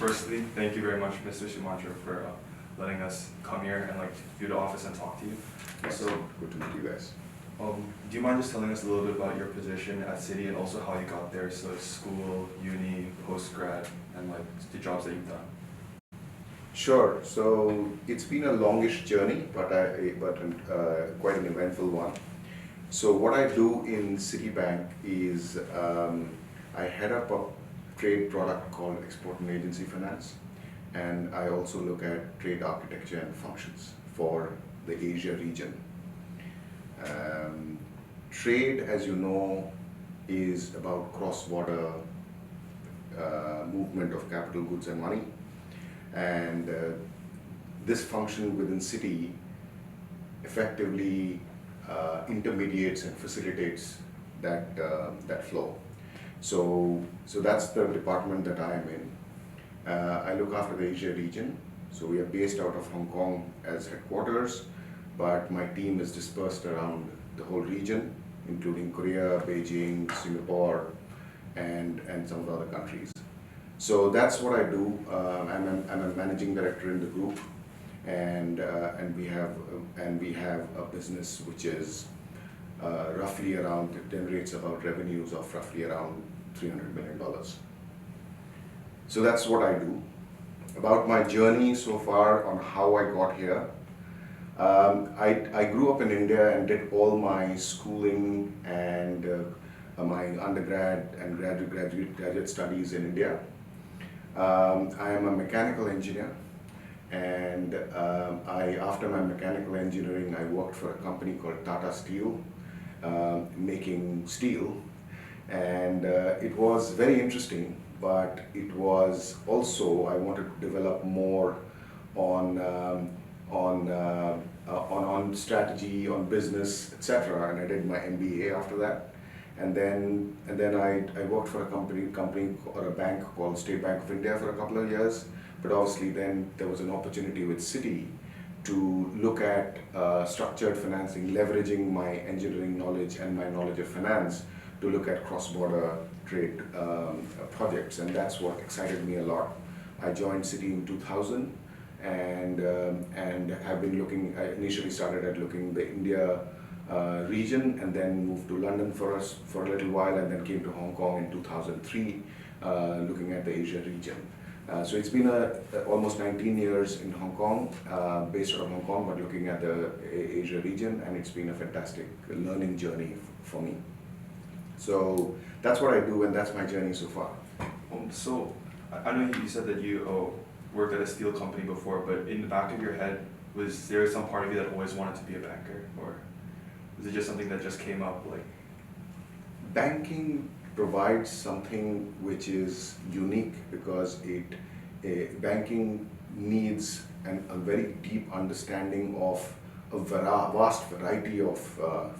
firstly, thank you very much, Mr. Sumanta, for letting us come here and do the office and talk to you. Yes, So, good to meet you guys. do you mind just telling us a little bit about your position at Citi and also how you got there? So school, uni, post-grad, and the jobs that you've done. Sure. So it's been a longish journey, but quite an eventful one. So what I do in Citibank is I head up a trade product called Export and Agency Finance, and I also look at trade architecture and functions for the Asia region. Trade, as you know, is about cross-border movement of capital, goods, and money. And this function within Citi effectively intermediates and facilitates that flow. So that's the department that I am in. I look after the Asia region. So we are based out of Hong Kong as headquarters, but my team is dispersed around the whole region, including Korea, Beijing, Singapore, and some of the other countries. So that's what I do. I'm a managing director in the group, and we have a business which is roughly around, it generates about revenues of roughly around $300 million. So that's what I do. About my journey so far on how I got here. I grew up in India and did all my schooling and my undergrad and graduate studies in India. I am a mechanical engineer, and after my mechanical engineering, I worked for a company called Tata Steel, making steel, and it was very interesting, but it was also, I wanted to develop more on strategy, on business, etc. And I did my MBA after that. And then I worked for a company or a bank called State Bank of India for a couple of years. But obviously then there was an opportunity with Citi to look at structured financing, leveraging my engineering knowledge and my knowledge of finance to look at cross-border trade projects. And that's what excited me a lot. I joined Citi in 2000 and have been looking, I initially started at looking the India region, and then moved to London for a little while, and then came to Hong Kong in 2003, looking at the Asia region. So it's been almost 19 years in Hong Kong, based out of Hong Kong, but looking at the Asia region, and it's been a fantastic learning journey for me. So that's what I do, and that's my journey so far. So I know you said that you worked at a steel company before, but in the back of your head, was there some part of you that always wanted to be a banker, or was it just something that just came up? Banking provides something which is unique because banking needs a very deep understanding of a vast variety of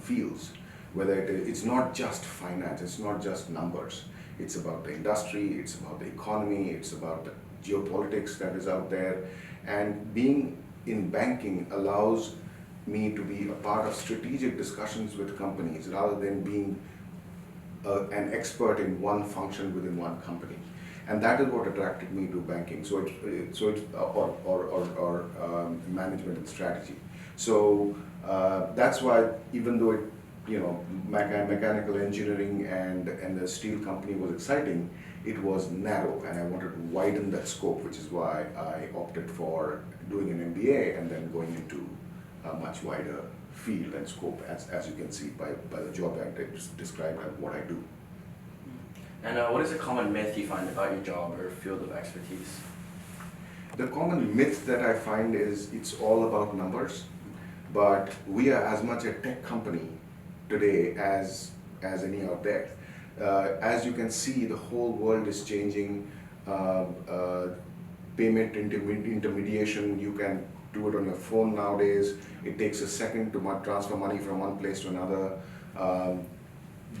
fields. Whether it's not just finance, it's not just numbers. It's about the industry, it's about the economy, it's about the geopolitics that is out there. And being in banking allows me to be a part of strategic discussions with companies rather than being an expert in one function within one company. And that is what attracted me to banking. So management and strategy. So that's why, even though mechanical engineering and the steel company was exciting, it was narrow, and I wanted to widen that scope, which is why I opted for doing an MBA and then going into a much wider field and scope, as you can see by the job that I described and what I do. And what is a common myth you find about your job or field of expertise? The common myth that I find is it's all about numbers, but we are as much a tech company today as any out there. As you can see, the whole world is changing. Payment intermediation, you can do it on your phone nowadays. It takes a second to transfer money from one place to another.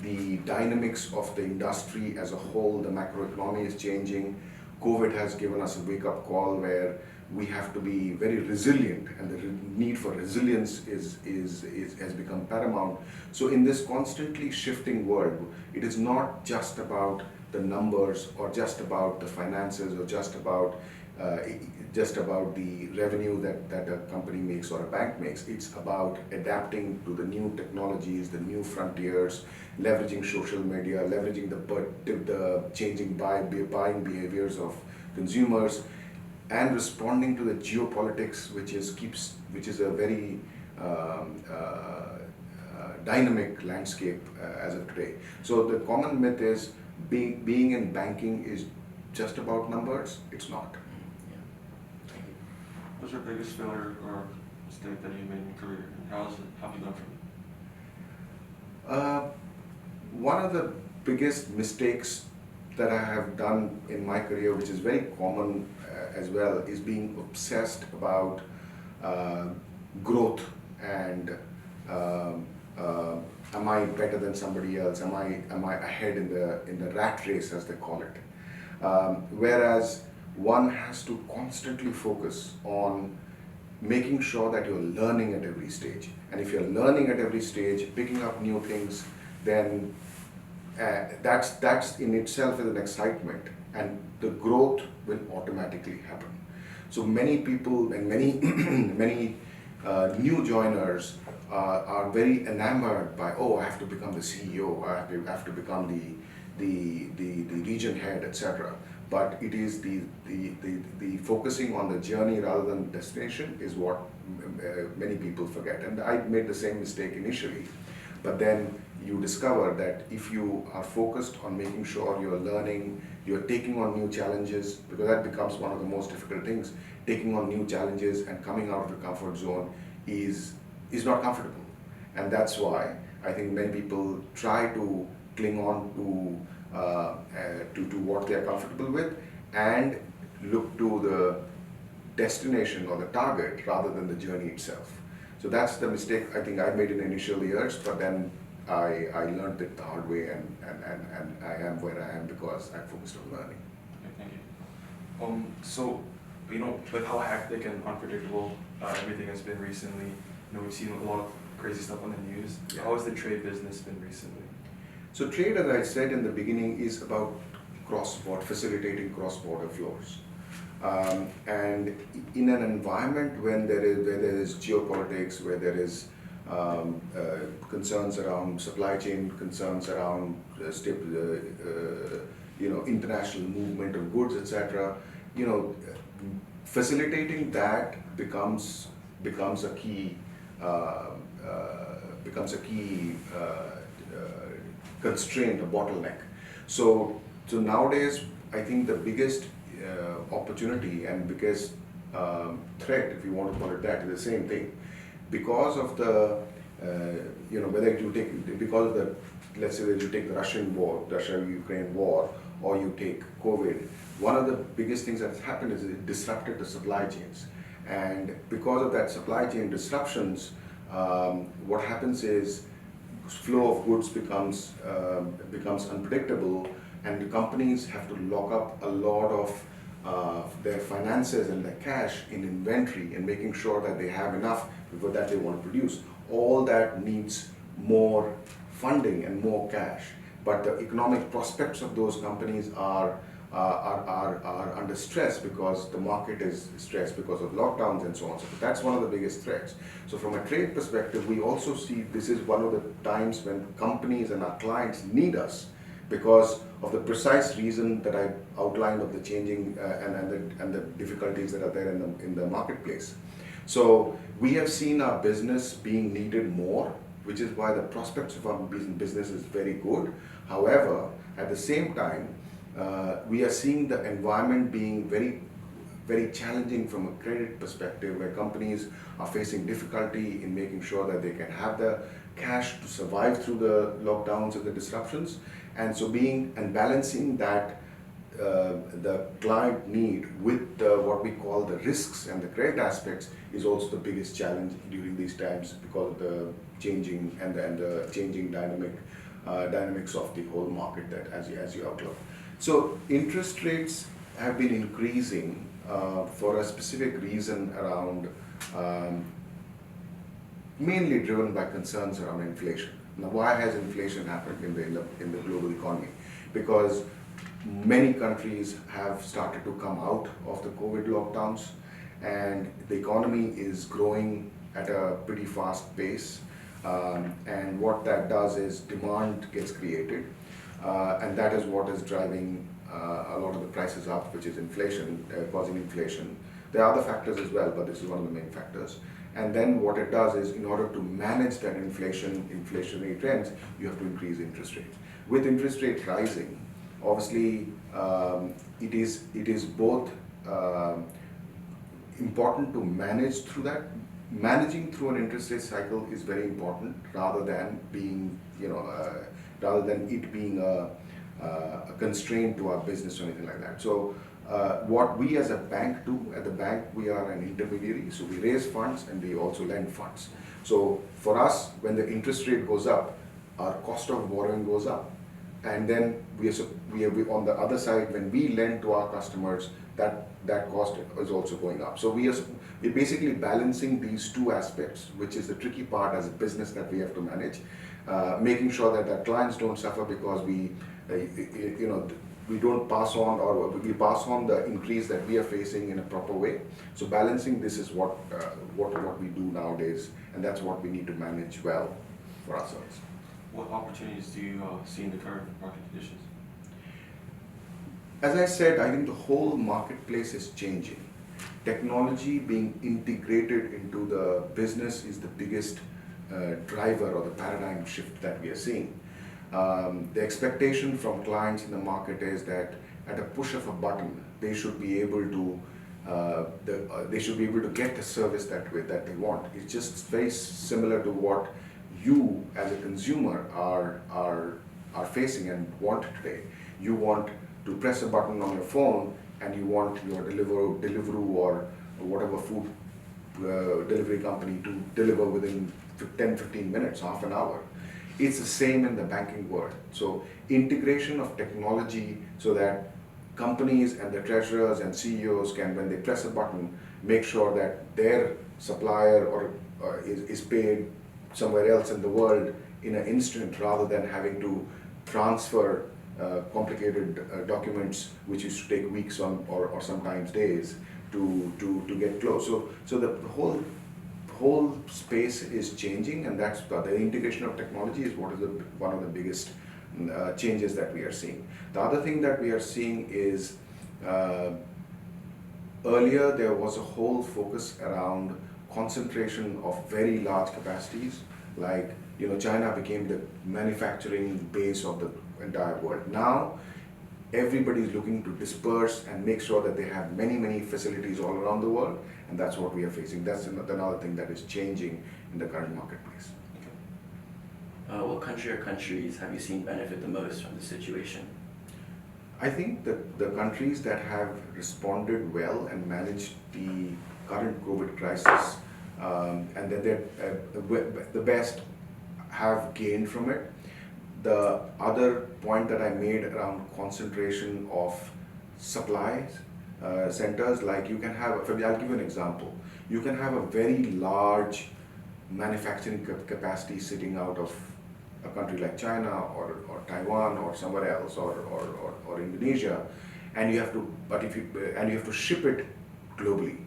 The dynamics of the industry as a whole, the macroeconomy is changing. COVID has given us a wake-up call where we have to be very resilient, and the need for resilience has become paramount. So in this constantly shifting world, it is not just about the numbers or just about the finances or just about the revenue that a company makes or a bank makes. It's about adapting to the new technologies, the new frontiers, leveraging social media, leveraging the changing buying behaviors of consumers, and responding to the geopolitics, which is a very dynamic landscape as of today. So the common myth is being in banking is just about numbers. It's not. Yeah. Thank you. What's your biggest failure or mistake that you made in your career, and how have you learned from it? One of the biggest mistakes that I have done in my career, which is very common as well, is being obsessed about growth and am I better than somebody else? Am I ahead in the rat race, as they call it? Whereas one has to constantly focus on making sure that you're learning at every stage. And if you're learning at every stage, picking up new things, then that's in itself is an excitement, and the growth will automatically happen. So many people and many new joiners are very enamored by, oh, I have to become the CEO, I have to become the region head, etc. But it is the focusing on the journey rather than destination is what many people forget. And I made the same mistake initially. But then you discover that if you are focused on making sure you're learning, you're taking on new challenges, because that becomes one of the most difficult things. Taking on new challenges and coming out of the comfort zone is not comfortable. And that's why I think many people try to cling on to what they're comfortable with and look to the destination or the target rather than the journey itself. So that's the mistake I think I made in the initial years, but then I learned it the hard way, and I am where I am because I focused on learning. Okay, thank you. So, with how hectic and unpredictable everything has been recently, we've seen a lot of crazy stuff on the news. Yeah. How has the trade business been recently? So trade, as I said in the beginning, is about facilitating cross-border flows. And in an environment when there is geopolitics, where there is concerns around supply chain, concerns around international movement of goods, etc., facilitating that becomes a key constraint, a bottleneck. So nowadays, I think the biggest opportunity and biggest threat, if you want to call it that, is the same thing. Because of the, let's say that you take the Russia-Ukraine war, or you take COVID, one of the biggest things that's happened is it disrupted the supply chains. And because of that supply chain disruptions, what happens is flow of goods becomes unpredictable, and the companies have to lock up a lot of their finances and their cash in inventory and making sure that they have enough for that they want to produce. All that needs more funding and more cash, but the economic prospects of those companies are under stress because the market is stressed because of lockdowns and so on. So that's one of the biggest threats. So from a trade perspective, we also see this is one of the times when companies and our clients need us, because of the precise reason that I outlined of the changing and the difficulties that are there in the marketplace. So we have seen our business being needed more, which is why the prospects of our business is very good. However, at the same time, we are seeing the environment being very, very challenging from a credit perspective, where companies are facing difficulty in making sure that they can have the cash to survive through the lockdowns and the disruptions. And so balancing that the client need with what we call the risks and the credit aspects is also the biggest challenge during these times, because of the changing and the changing dynamics of the whole market that as you outlined. So interest rates have been increasing for a specific reason around, mainly driven by concerns around inflation. Now, why has inflation happened in the global economy? Because many countries have started to come out of the COVID lockdowns, and the economy is growing at a pretty fast pace. And what that does is demand gets created, and that is what is driving a lot of the prices up, which is inflation, causing inflation. There are other factors as well, but this is one of the main factors. And then what it does is, in order to manage that inflationary trends, you have to increase interest rates. With interest rates rising, obviously, it is both important to manage through that. Managing through an interest rate cycle is very important, rather than being, rather than it being a constraint to our business or anything like that. So, what we as a bank do, at the bank we are an intermediary, so we raise funds and we also lend funds. So for us, when the interest rate goes up, our cost of borrowing goes up. And then we are on the other side, when we lend to our customers, that cost is also going up. So we're basically balancing these two aspects, which is the tricky part as a business that we have to manage, making sure that our clients don't suffer because we don't pass on, or we pass on the increase that we are facing in a proper way. So balancing this is what we do nowadays, and that's what we need to manage well for ourselves. What opportunities do you see in the current market conditions? As I said, I think the whole marketplace is changing. Technology being integrated into the business is the biggest driver or the paradigm shift that we are seeing. The expectation from clients in the market is that at a push of a button, they should be able to get the service that they want. It's just very similar to what you as a consumer are facing and want today. You want to press a button on your phone and you want your Deliveroo or whatever food delivery company to deliver within 10-15 minutes, half an hour. It's the same in the banking world. So integration of technology so that companies and the treasurers and CEOs can, when they press a button, make sure that their supplier is paid somewhere else in the world in an instant, rather than having to transfer complicated documents which used to take weeks or sometimes days to get close. So the whole space is changing, and that's the integration of technology is one of the biggest changes that we are seeing. The other thing that we are seeing is earlier there was a whole focus around concentration of very large capacities, like China became the manufacturing base of the entire world. Now everybody is looking to disperse and make sure that they have many facilities all around the world, and that's what we are facing. That's another thing that is changing in the current marketplace. What country or countries have you seen benefit the most from the situation? I think that the countries that have responded well and managed the current COVID crisis, and that they're the best, have gained from it. The other point that I made around concentration of supplies centers, like you can have, I'll give you an example. You can have a very large manufacturing capacity sitting out of a country like China or Taiwan or somewhere else or Indonesia, and you have to ship it globally.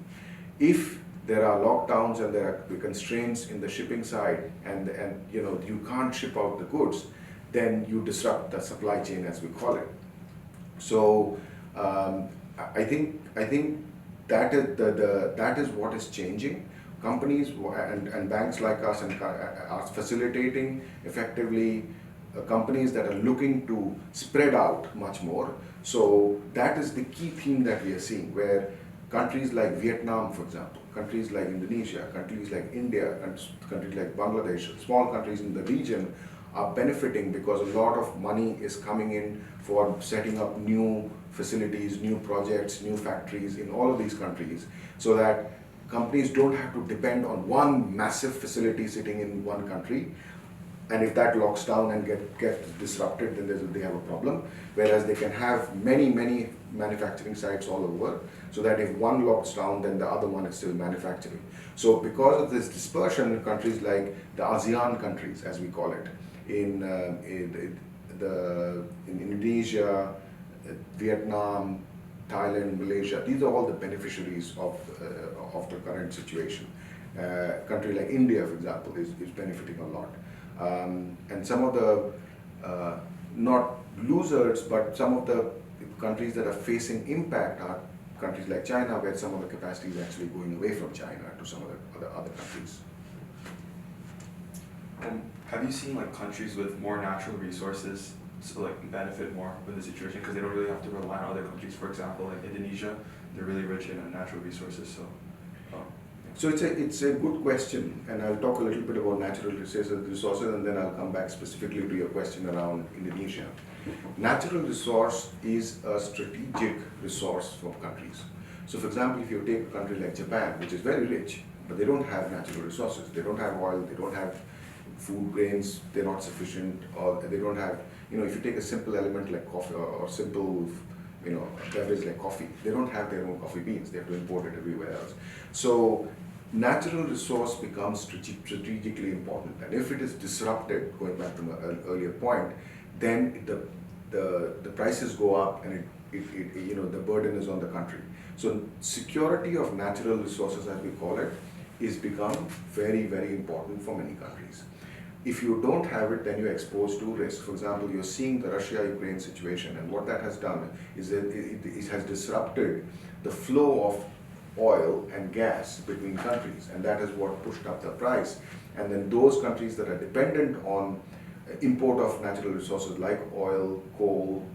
If there are lockdowns and there are constraints in the shipping side, and you can't ship out the goods, then you disrupt the supply chain, as we call it. So I think that is what is changing. Companies and banks like us are facilitating effectively companies that are looking to spread out much more. So that is the key theme that we are seeing, where countries like Vietnam, for example, countries like Indonesia, countries like India, and countries like Bangladesh, small countries in the region, are benefiting because a lot of money is coming in for setting up new facilities, new projects, new factories in all of these countries, so that companies don't have to depend on one massive facility sitting in one country. And if that locks down and gets disrupted, then they have a problem. Whereas they can have many manufacturing sites all over, so that if one locks down, then the other one is still manufacturing. So because of this dispersion in countries like the ASEAN countries, as we call it, in Indonesia, Vietnam, Thailand, Malaysia, these are all the beneficiaries of the current situation. Country like India, for example, is benefiting a lot. And some of the, not losers, but some of the countries that are facing impact are countries like China, where some of the capacity is actually going away from China to some of the other countries. Have you seen like countries with more natural resources so like benefit more with the situation because they don't really have to rely on other countries? For example, like Indonesia, they're really rich in natural resources. So, So it's a good question, and I'll talk a little bit about natural resources, and then I'll come back specifically to your question around Indonesia. Natural resource is a strategic resource for countries. So, for example, if you take a country like Japan, which is very rich, but they don't have natural resources, they don't have oil, they don't have food grains, they're not sufficient, or they don't have, if you take a simple element like coffee or simple, beverage like coffee, they don't have their own coffee beans, they have to import it everywhere else. So natural resource becomes strategically important, and if it is disrupted, going back to my earlier point, then the prices go up, and the burden is on the country. So security of natural resources, as we call it, is become very, very important for many countries. If you don't have it, then you're exposed to risk. For example, you're seeing the Russia-Ukraine situation, and what that has done is that it has disrupted the flow of oil and gas between countries, and that is what pushed up the price. And then those countries that are dependent on import of natural resources like oil, coal,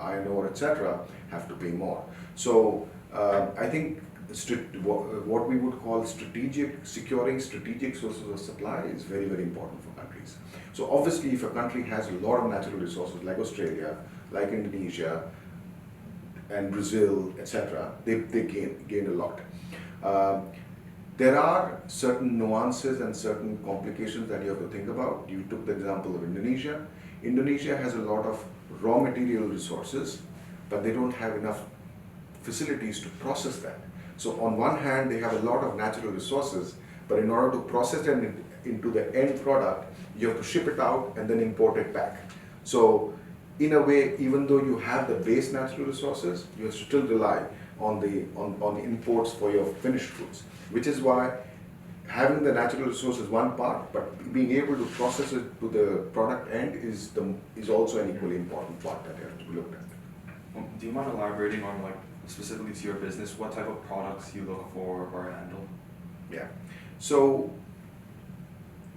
iron ore, etc., have to pay more. So I think what we would call securing strategic sources of supply is very, very important for countries. So obviously, if a country has a lot of natural resources like Australia, like Indonesia, and Brazil, etc., they gain a lot. There are certain nuances and certain complications that you have to think about. You took the example of Indonesia. Indonesia has a lot of raw material resources, but they don't have enough facilities to process that. So on one hand, they have a lot of natural resources, but in order to process them into the end product, you have to ship it out and then import it back. So in a way, even though you have the base natural resources, you still rely on the imports for your finished goods, which is why having the natural resource is one part, but being able to process it to the product end is also an equally important part that has to be looked at. Do you mind elaborating on specifically to your business, what type of products you look for or handle? Yeah. So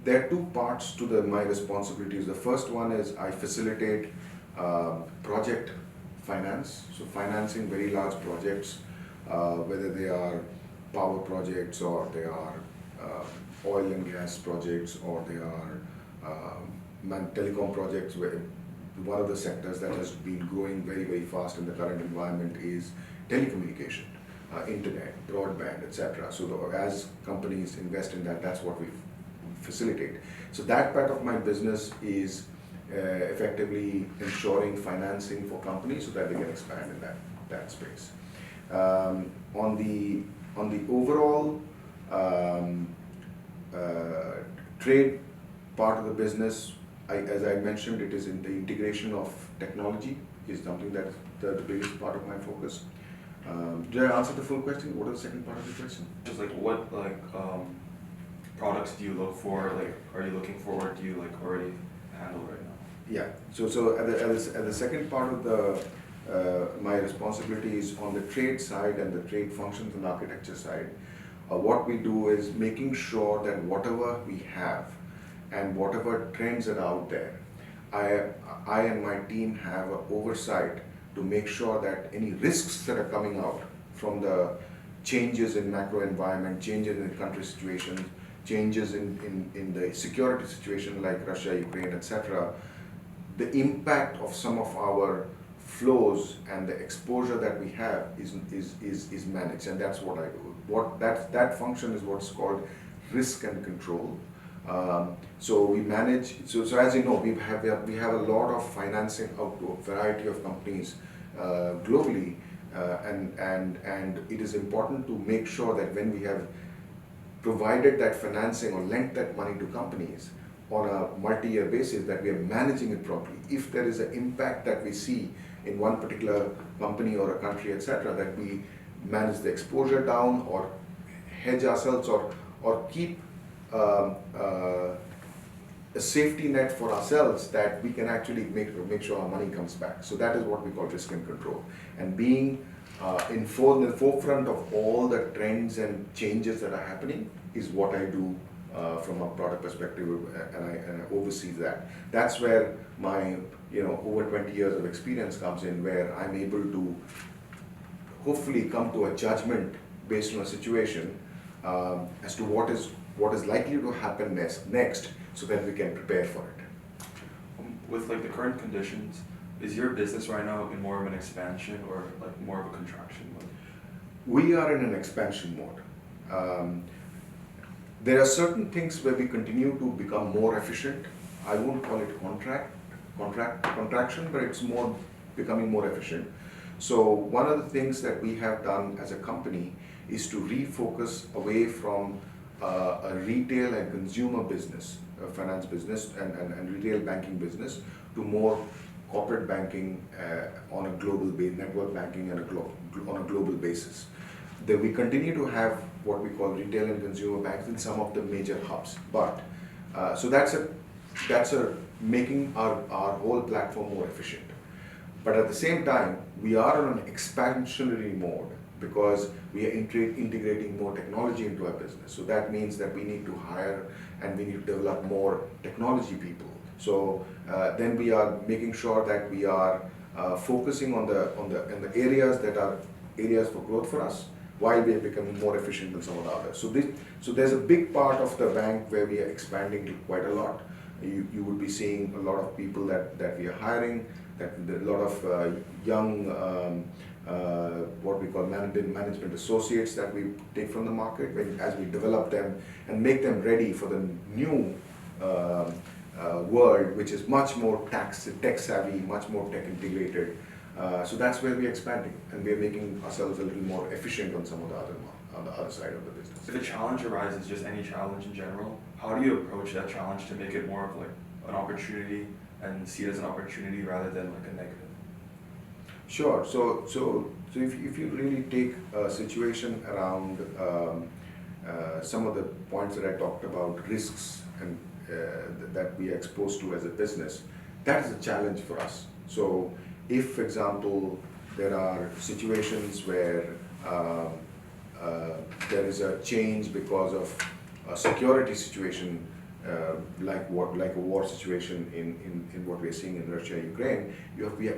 there are two parts to my responsibilities. The first one is I facilitate project finance, so financing very large projects, whether they are power projects or they are oil and gas projects or they are telecom projects. Where one of the sectors that has been growing very, very fast in the current environment is telecommunication, internet, broadband, etc. So as companies invest in that, that's what we facilitate. So that part of my business is effectively ensuring financing for companies so that they can expand in that space. On the overall trade part of the business, as I mentioned, it is in the integration of technology is something that's the biggest part of my focus. Did I answer the full question? What is the second part of the question? Just what products do you look for? Are you looking for, or do you already handle right now? Yeah. So at the second part of my responsibility is on the trade side and the trade functions and architecture side. What we do is making sure that whatever we have and whatever trends are out there, I and my team have an oversight to make sure that any risks that are coming out from the changes in macro environment, changes in country situations, changes in the security situation like Russia, Ukraine, etc., the impact of some of our flows and the exposure that we have is managed, and that's what I do. That function is what's called risk and control. So we manage. So as you know, we have a lot of financing out to a variety of companies globally, and it is important to make sure that when we have provided that financing or lent that money to companies, on a multi-year basis, that we are managing it properly. If there is an impact that we see in one particular company or a country, etc., that we manage the exposure down or hedge ourselves or keep a safety net for ourselves, that we can actually make sure our money comes back. So that is what we call risk and control. And being in the forefront of all the trends and changes that are happening is what I do from a product perspective, and I oversee that. That's where my over 20 years of experience comes in, where I'm able to hopefully come to a judgment based on a situation as to what is likely to happen next, so that we can prepare for it. With like the current conditions, is your business right now in more of an expansion or like more of a contraction mode? We are in an expansion mode. There are certain things where we continue to become more efficient. I won't call it contraction, but it's more becoming more efficient. So one of the things that we have done as a company is to refocus away from a retail and consumer business, a finance business and retail banking business, to more corporate banking on a global base, network banking on a global basis. That we continue to have what we call retail and consumer banks in some of the major hubs, but so that's a making our whole platform more efficient. But at the same time, we are on an expansionary mode, because we are integrating more technology into our business. So that means that we need to hire and we need to develop more technology people. So then we are making sure that we are focusing on the areas that are areas for growth for us, while we are becoming more efficient than some of the others. So there's a big part of the bank where we are expanding quite a lot. You would be seeing a lot of people that we are hiring, that a lot of young what we call management associates that we take from the market, as we develop them and make them ready for the new world, which is much more tech savvy, much more tech integrated. So that's where we're expanding, and we're making ourselves a little more efficient on some of the on the other side of the business. If a challenge arises, just any challenge in general, how do you approach that challenge to make it more of like an opportunity and see it as an opportunity rather than like a negative? Sure. So if you really take a situation around some of the points that I talked about, risks and that we are exposed to as a business, that is a challenge for us. So if, for example, there are situations where there is a change because of a security situation, like a war situation in what we are seeing in Russia and Ukraine,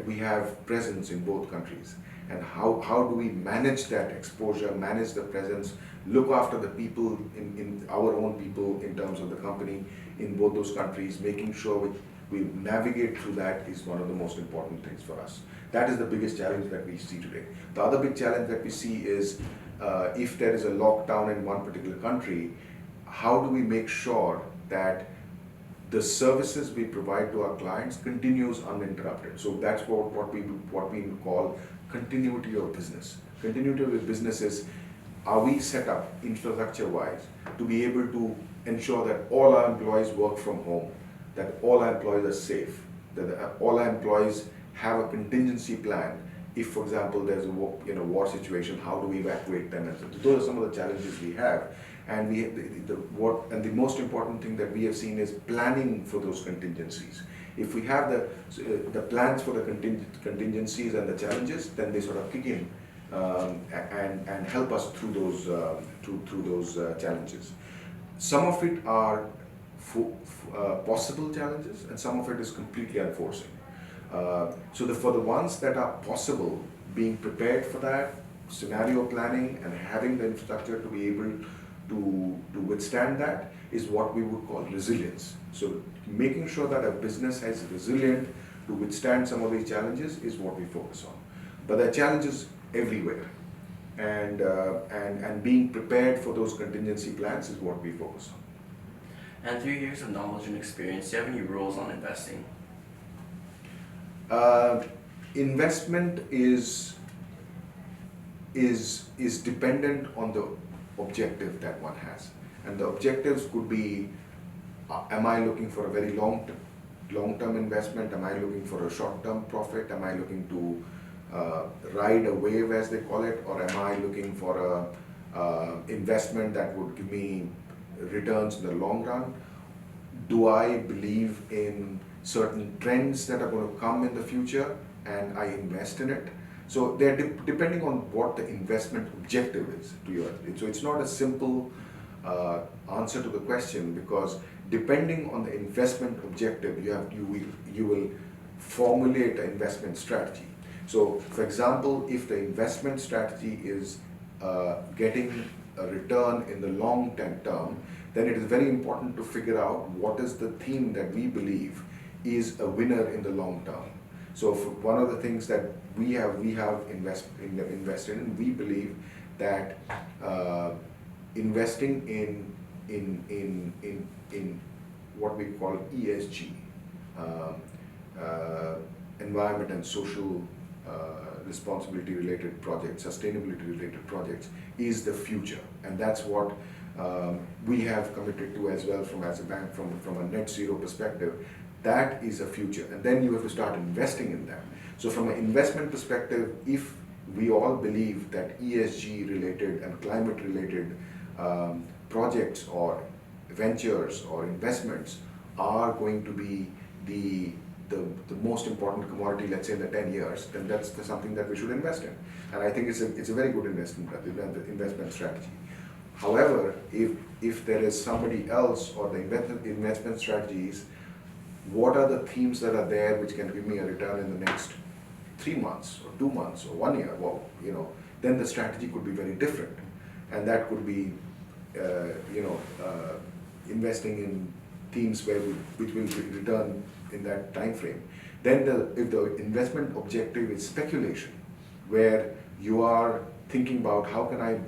we have presence in both countries. And how do we manage that exposure, manage the presence, look after the people, in our own people in terms of the company in both those countries, making sure we navigate through that is one of the most important things for us. That is the biggest challenge that we see today. The other big challenge that we see is if there is a lockdown in one particular country, how do we make sure that the services we provide to our clients continues uninterrupted? So that's what we call continuity of business. Continuity of business is, are we set up infrastructure-wise to be able to ensure that all our employees work from home, that all our employees are safe, that all our employees have a contingency plan. If, for example, there's a war situation, how do we evacuate them? And so those are some of the challenges we have. And the most important thing that we have seen is planning for those contingencies. If we have the plans for the contingencies and the challenges, then they sort of kick in and help us through those challenges. Some of it are possible challenges, and some of it is completely unforeseen. So for the ones that are possible, being prepared for that, scenario planning and having the infrastructure to be able to withstand that is what we would call resilience. So making sure that a business is resilient to withstand some of these challenges is what we focus on. But there are challenges everywhere, and being prepared for those contingency plans is what we focus on. And through your years of knowledge and experience, do you have any rules on investing? Investment is dependent on the objective that one has, and the objectives could be Am I looking for a very long-term investment? Am I looking for a short-term profit? Am I looking to ride a wave, as they call it, or am I looking for a investment that would give me returns in the long run? Do I believe in certain trends that are going to come in the future and I invest in it? So they're depending on what the investment objective is to your. So it's not a simple answer to the question, because depending on the investment objective, you will formulate an investment strategy. So, for example, if the investment strategy is getting a return in the long term, then it is very important to figure out what is the theme that we believe is a winner in the long term. So, one of the things that we have invested in, we believe that investing in what we call ESG, environment and social responsibility related projects, sustainability related projects, is the future, and that's what we have committed to as well as a bank from a net zero perspective. That is a future, and then you have to start investing in them. So from an investment perspective, if we all believe that ESG related and climate related projects or ventures or investments are going to be the most important commodity, let's say in the 10 years, then that's something that we should invest in. And I think it's a very good investment strategy. However, if there is somebody else, or the investment strategies, what are the themes that are there which can give me a return in the next 3 months or 2 months or 1 year, well, then the strategy could be very different. And that could be, investing in themes which will return in that time frame. Then if the investment objective is speculation, where you are thinking about how can I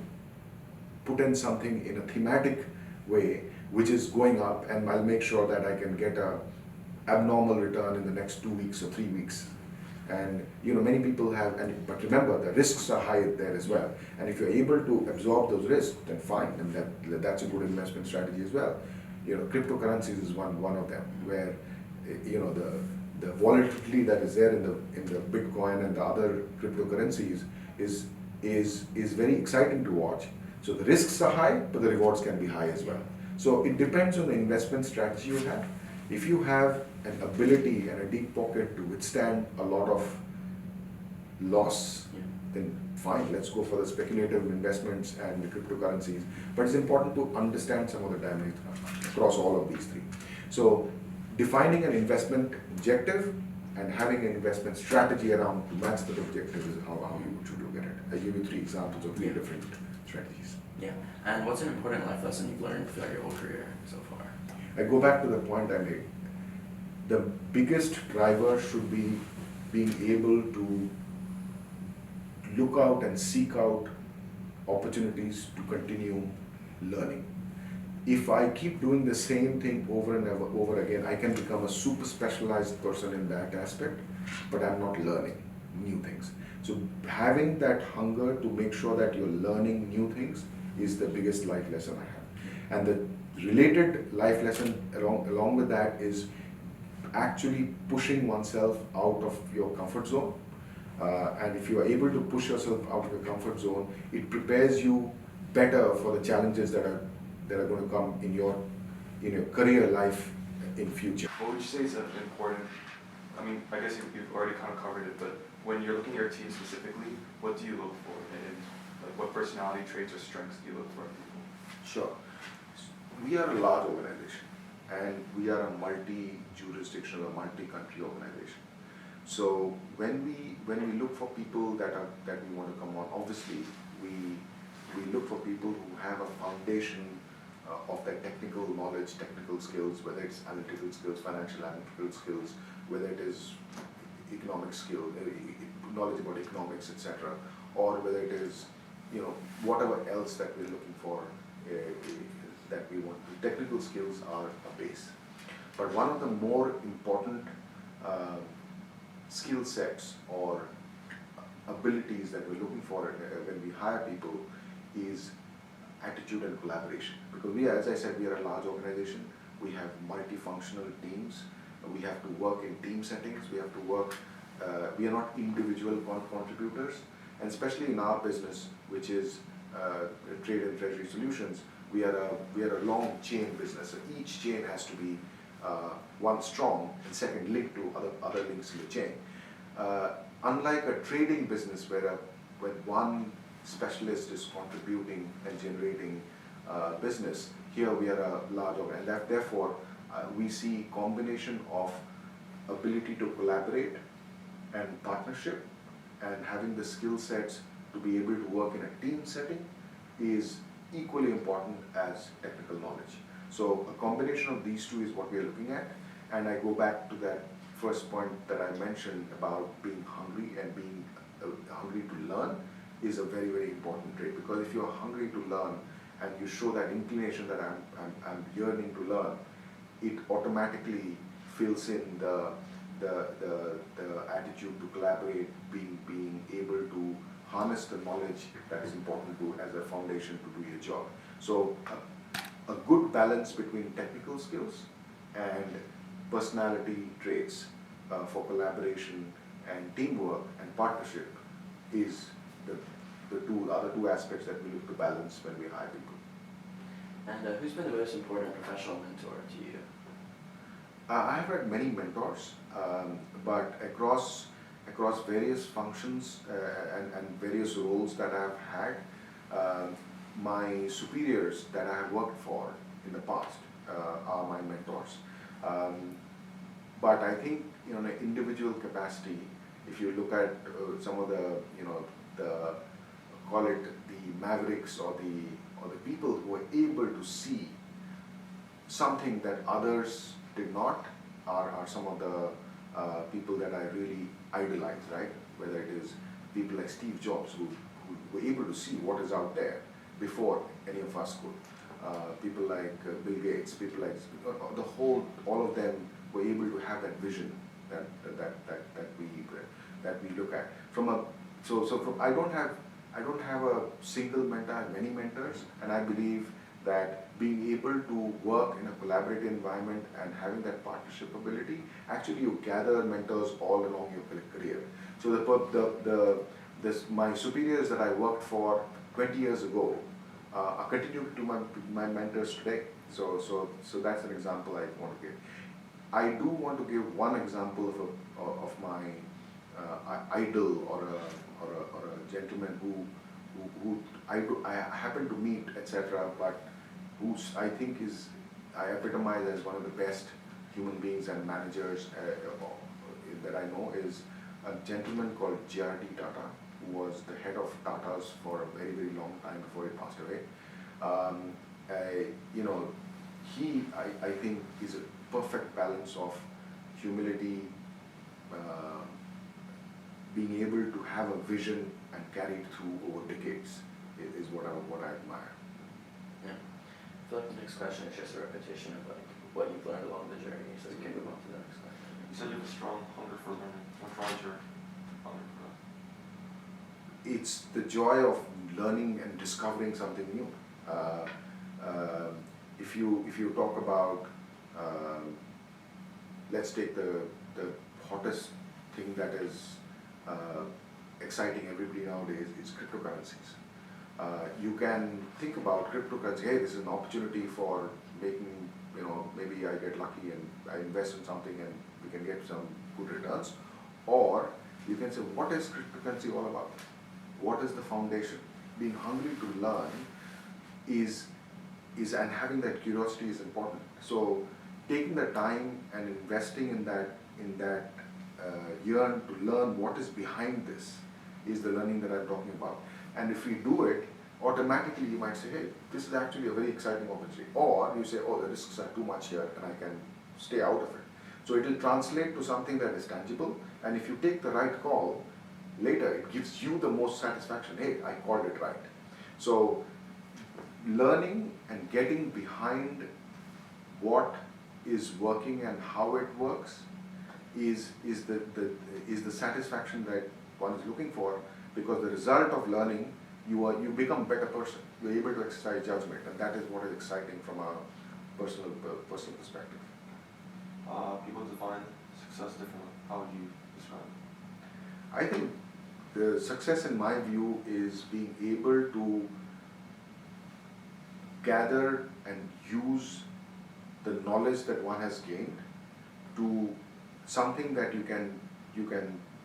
put in something in a thematic way which is going up, and I'll make sure that I can get a abnormal return in the next 2 weeks or 3 weeks. And many people have, but remember, the risks are high there as well. And if you're able to absorb those risks, then fine, and that's a good investment strategy as well. Cryptocurrencies is one of them, where the volatility that is there in the Bitcoin and the other cryptocurrencies is very exciting to watch. So the risks are high, but the rewards can be high as well. So it depends on the investment strategy you have. If you have an ability and a deep pocket to withstand a lot of loss, then fine, let's go for the speculative investments and the cryptocurrencies. But it's important to understand some of the dynamics across all of these three. So defining an investment objective and having an investment strategy around to match that objective is how you should look at it. I give you 3 examples of 3 different strategies. Yeah, and what's an important life lesson you've learned throughout your whole career so far? I go back to the point I made. The biggest driver should be being able to look out and seek out opportunities to continue learning. If I keep doing the same thing over and over again, I can become a super specialized person in that aspect, but I'm not learning new things. So having that hunger to make sure that you're learning new things is the biggest life lesson I have. And the related life lesson along with that is actually pushing oneself out of your comfort zone. And if you are able to push yourself out of your comfort zone, it prepares you better for the challenges that are going to come in your career life in future. What would you say is an important, I guess you've already kind of covered it, but when you're looking at your team specifically, what do you look for? And what personality traits or strengths do you look for in people? Sure. We are a large organization, and we are a multi-jurisdictional or multi-country organization. So when we look for people that we want to come on, obviously we look for people who have a foundation of their technical knowledge, technical skills, whether it's analytical skills, financial analytical skills, whether it is economic skill, knowledge about economics, etc., or whether it is whatever else that we're looking for that we want. The technical skills are a base, but one of the more important skill sets or abilities that we're looking for when we hire people is attitude and collaboration. Because as I said, we are a large organization. we have multifunctional teams, we have to work in team settings, we have to work, we are not individual contributors, and especially in our business, which is trade and treasury solutions, we are a long chain business. So each chain has to be one strong and second linked to other links in the chain. Unlike a trading business when one specialist is contributing and generating business, here we are a large organ, and therefore we see combination of ability to collaborate and partnership and having the skill sets to be able to work in a team setting is equally important as technical knowledge. So a combination of these two is what we are looking at, and I go back to that first point that I mentioned about being hungry and being hungry to learn is a very, very important trait, because if you're hungry to learn and you show that inclination that I'm yearning to learn, it automatically fills in the attitude to collaborate, being able to harness the knowledge that is important to as a foundation to do your job. So a good balance between technical skills and personality traits for collaboration and teamwork and partnership is the other two aspects that we look to balance when we hire people. And who's been the most important professional mentor to you? I have had many mentors, but across various functions and various roles that I have had, my superiors that I have worked for in the past are my mentors. But I think in an individual capacity, if you look at some of the call it the mavericks or the people who are able to see something that others did not are some of the people that I really idolize, right? Whether it is people like Steve Jobs who were able to see what is out there before any of us could. People like Bill Gates, people like all of them were able to have that vision that we look at. I don't have a single mentor. I have many mentors, and I believe that being able to work in a collaborative environment and having that partnership ability, actually you gather mentors all along your career. So my superiors that I worked for 20 years ago are continuing to my mentors today. So that's an example I want to give. I do want to give one example of my idol or a gentleman who I happen to meet, etc., but who I think I epitomize as one of the best human beings and managers that I know, is a gentleman called J.R.D. Tata, who was the head of Tata's for a very, very long time before he passed away. He I think is a perfect balance of humility, being able to have a vision and carry it through over decades is what I admire. Yeah. I feel like the next question is just a repetition of like what you've learned along the journey, so we can move on to the next question. You said you have a strong hunger for learning. What drives your hunger for that? It's the joy of learning and discovering something new. If you talk about, let's take the hottest thing that is exciting everybody nowadays is cryptocurrencies. You can think about cryptocurrency, hey, this is an opportunity for making, maybe I get lucky and I invest in something and we can get some good returns. Or you can say, what is cryptocurrency all about? What is the foundation? Being hungry to learn is and having that curiosity is important. So taking the time and investing in that yearn to learn what is behind this is the learning that I'm talking about. And if we do it, automatically you might say, hey, this is actually a very exciting opportunity. Or you say, oh, the risks are too much here and I can stay out of it. So it will translate to something that is tangible, and if you take the right call, later it gives you the most satisfaction, hey, I called it right. So learning and getting behind what is working and how it works is the satisfaction that one is looking for, because the result of learning, you become a better person. You're able to exercise judgment, and that is what is exciting from a personal perspective. People define success differently. How would you describe it? I think the success in my view is being able to gather and use the knowledge that one has gained to something that you can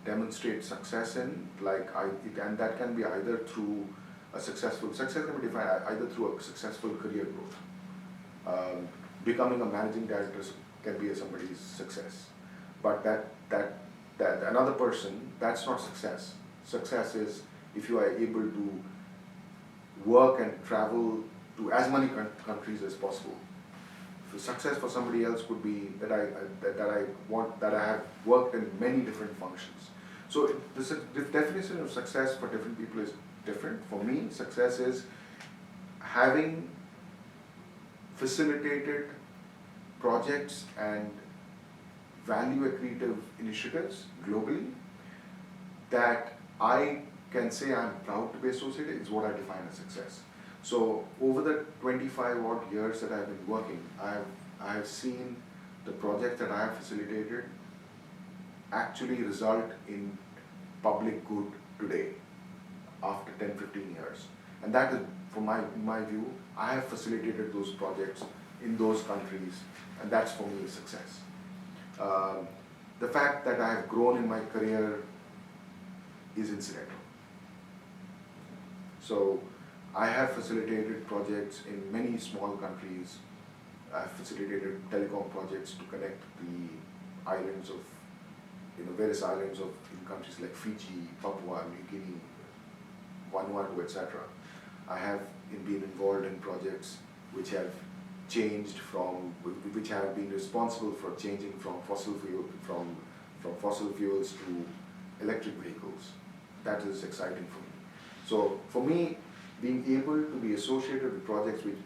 demonstrate success in, and that can be either through success can be defined either through a successful career growth. Becoming a managing director can be somebody's success, but that another person, that's not success. Success is if you are able to work and travel to as many countries as possible. So success for somebody else could be that I have worked in many different functions. So the definition of success for different people is different. For me, success is having facilitated projects and value accretive initiatives globally that I can say I'm proud to be associated is what I define as success. So over the 25 odd years that I've been working, I have seen the projects that I have facilitated actually result in public good today after 10-15 years. And that is, in my view, I have facilitated those projects in those countries, and that's for me success. The fact that I have grown in my career is incidental. So I have facilitated projects in many small countries. I have facilitated telecom projects to connect the islands of, various islands in countries like Fiji, Papua New Guinea, Vanuatu, etc. I have been involved in projects which have been responsible for changing from fossil fuels to electric vehicles. That is exciting for me. So for me, being able to be associated with projects which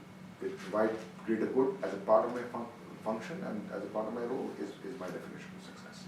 provide greater good as a part of my function and as a part of my role is my definition of success.